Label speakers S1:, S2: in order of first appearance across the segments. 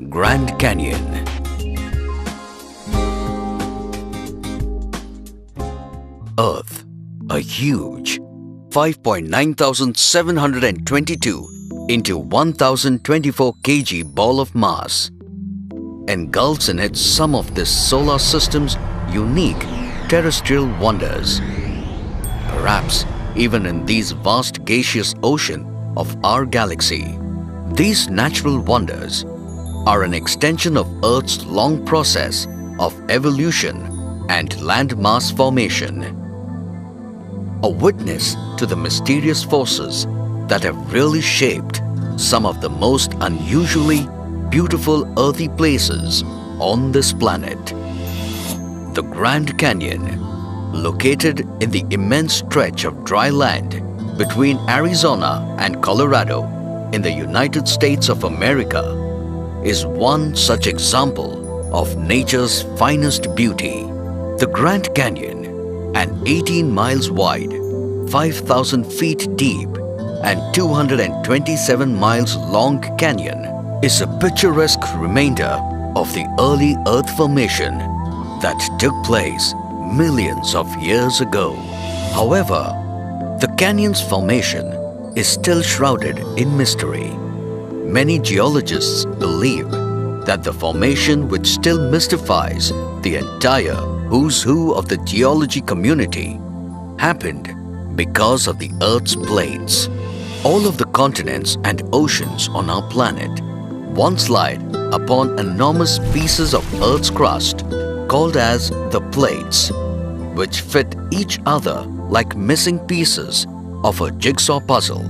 S1: Grand Canyon. Earth, a huge 5,9722 into 1024 kg ball of mass, engulfs in it some of this solar system's unique terrestrial wonders. Perhaps even in these vast gaseous ocean of our galaxy, these natural wonders are an extension of Earth's long process of evolution and landmass formation. A witness to the mysterious forces that have really shaped some of the most unusually beautiful earthy places on this planet. The Grand Canyon, located in the immense stretch of dry land between Arizona and Colorado in the United States of America, is one such example of nature's finest beauty. The Grand Canyon, an 18 miles wide, 5,000 feet deep and 227 miles long canyon, is a picturesque remainder of the early Earth formation that took place millions of years ago. However, the canyon's formation is still shrouded in mystery. Many geologists believe that the formation, which still mystifies the entire who's who of the geology community, happened because of the Earth's plates. All of the continents and oceans on our planet once lied upon enormous pieces of Earth's crust called as the plates, which fit each other like missing pieces of a jigsaw puzzle,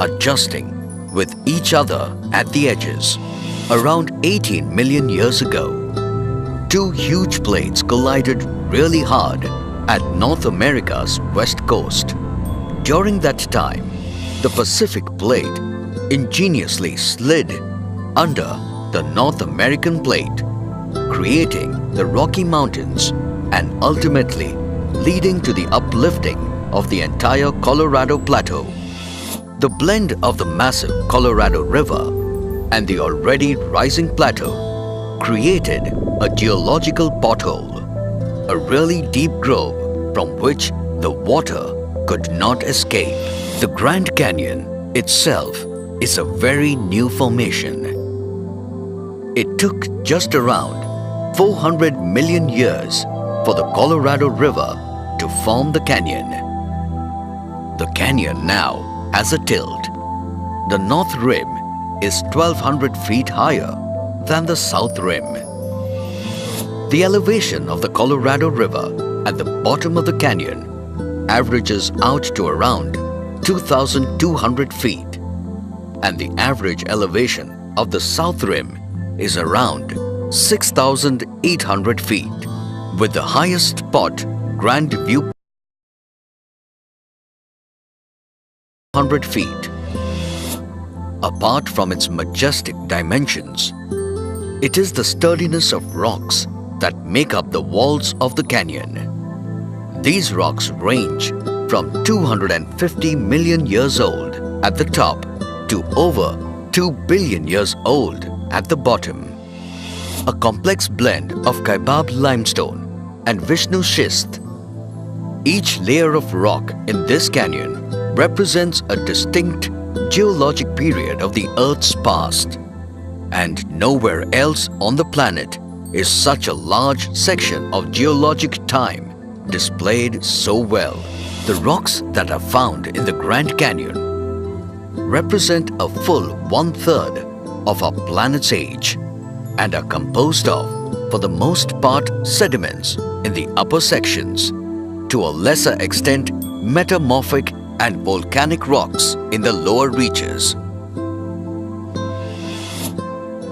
S1: adjusting with each other at the edges. Around 18 million years ago, two huge plates collided really hard at North America's west coast. During that time, the Pacific plate ingeniously slid under the North American plate, creating the Rocky Mountains and ultimately leading to the uplifting of the entire Colorado Plateau. The blend of the massive Colorado River and the already rising plateau created a geological pothole, a really deep grove from which the water could not escape. The Grand Canyon itself is a very new formation. It took just around 400 million years for the Colorado River to form the canyon. The canyon now has a tilt. The north rim is 1,200 feet higher than the south rim. The elevation of the Colorado River at the bottom of the canyon averages out to around 2,200 feet, and the average elevation of the south rim is around 6,800 feet, with the highest spot Grand View 100 feet. Apart from its majestic dimensions, it is the sturdiness of rocks that make up the walls of the canyon. These rocks range from 250 million years old at the top to over 2 billion years old at the bottom. A complex blend of Kaibab limestone and Vishnu schist. Each layer of rock in this canyon represents a distinct geologic period of the Earth's past, and nowhere else on the planet is such a large section of geologic time displayed so well. The rocks that are found in the Grand Canyon represent a full 1/3 of our planet's age and are composed of, for the most part, sediments in the upper sections, to a lesser extent metamorphic and volcanic rocks in the lower reaches.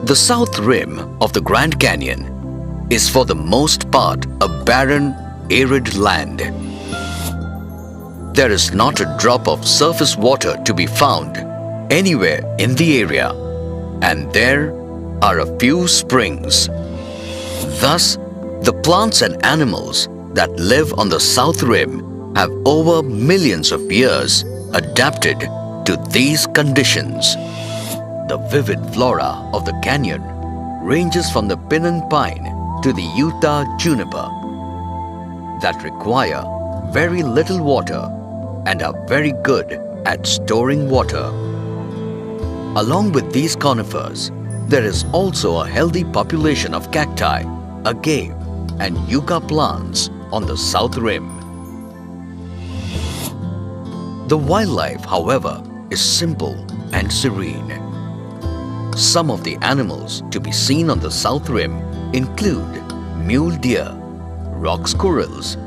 S1: The south rim of the Grand Canyon is for the most part a barren, arid land. There is not a drop of surface water to be found anywhere in the area, and there are a few springs. Thus, the plants and animals that live on the south rim have over millions of years adapted to these conditions. The vivid flora of the canyon ranges from the pinyon pine to the Utah juniper that require very little water and are very good at storing water. Along with these conifers, there is also a healthy population of cacti, agave and yucca plants on the south rim. The wildlife, however, is simple and serene. Some of the animals to be seen on the south rim include mule deer, rock squirrels,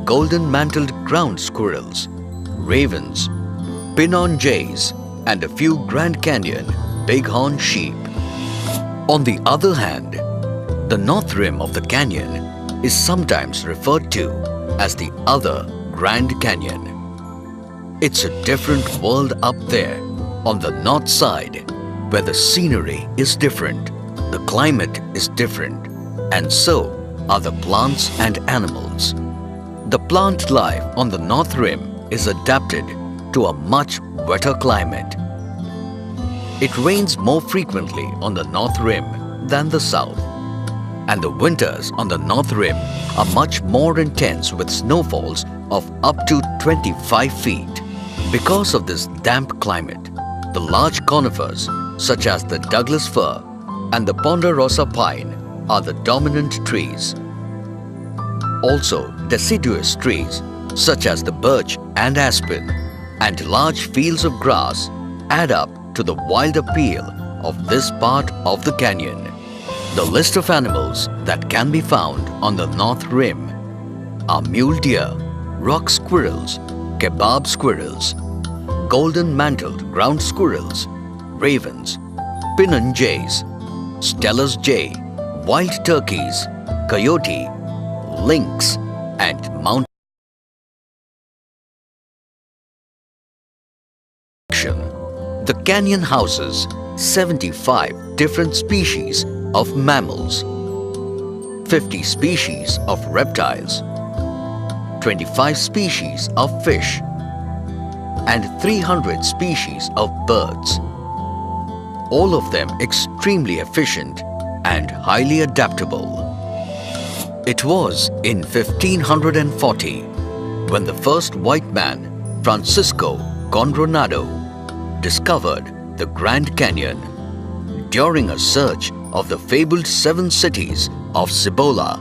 S1: golden-mantled ground squirrels, ravens, pinyon jays, and a few Grand Canyon bighorn sheep. On the other hand, the north rim of the canyon is sometimes referred to as the other Grand Canyon. It's a different world up there on the north side, where the scenery is different, the climate is different, and so are the plants and animals. The plant life on the north rim is adapted to a much wetter climate. It rains more frequently on the north rim than the south, and the winters on the north rim are much more intense with snowfalls of up to 25 feet. Because of this damp climate, the large conifers such as the Douglas fir and the ponderosa pine are the dominant trees. Also, deciduous trees such as the birch and aspen and large fields of grass add up to the wild appeal of this part of the canyon. The list of animals that can be found on the north rim are mule deer, rock squirrels, kebab squirrels, golden-mantled ground squirrels, ravens, pinyon jays, Steller's jay, wild turkeys, coyote, lynx, and mountain. The canyon houses 75 different species of mammals, 50 species of reptiles, 25 species of fish, and 300 species of birds. All of them extremely efficient and highly adaptable. It was in 1540 when the first white man, Francisco Conronado, discovered the Grand Canyon during a search of the fabled 7 cities of Cibola.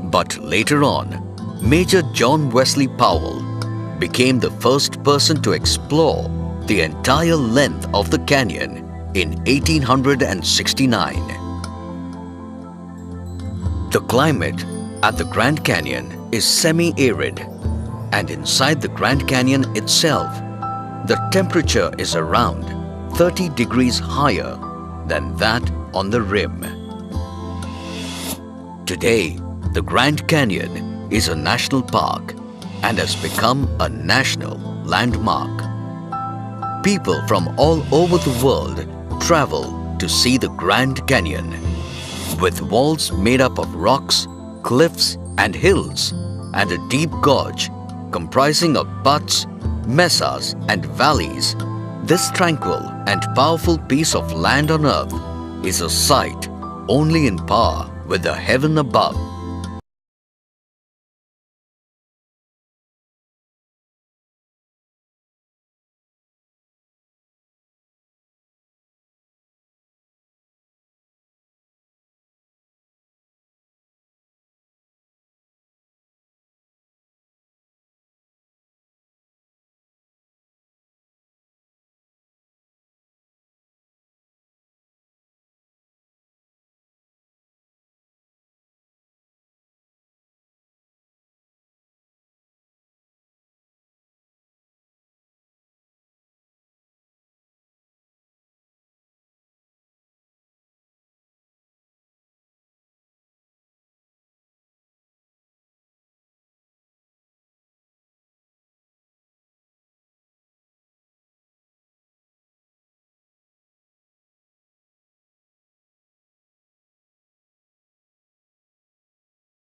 S1: But later on, Major John Wesley Powell became the first person to explore the entire length of the canyon in 1869. The climate at the Grand Canyon is semi-arid, and inside the Grand Canyon itself, the temperature is around 30 degrees higher than that on the rim. Today, the Grand Canyon is a national park and has become a national landmark. People from all over the world travel to see the Grand Canyon, with walls made up of rocks, cliffs and hills, and a deep gorge comprising of buttes, mesas and valleys. This tranquil and powerful piece of land on earth is a sight only in par with the heaven above.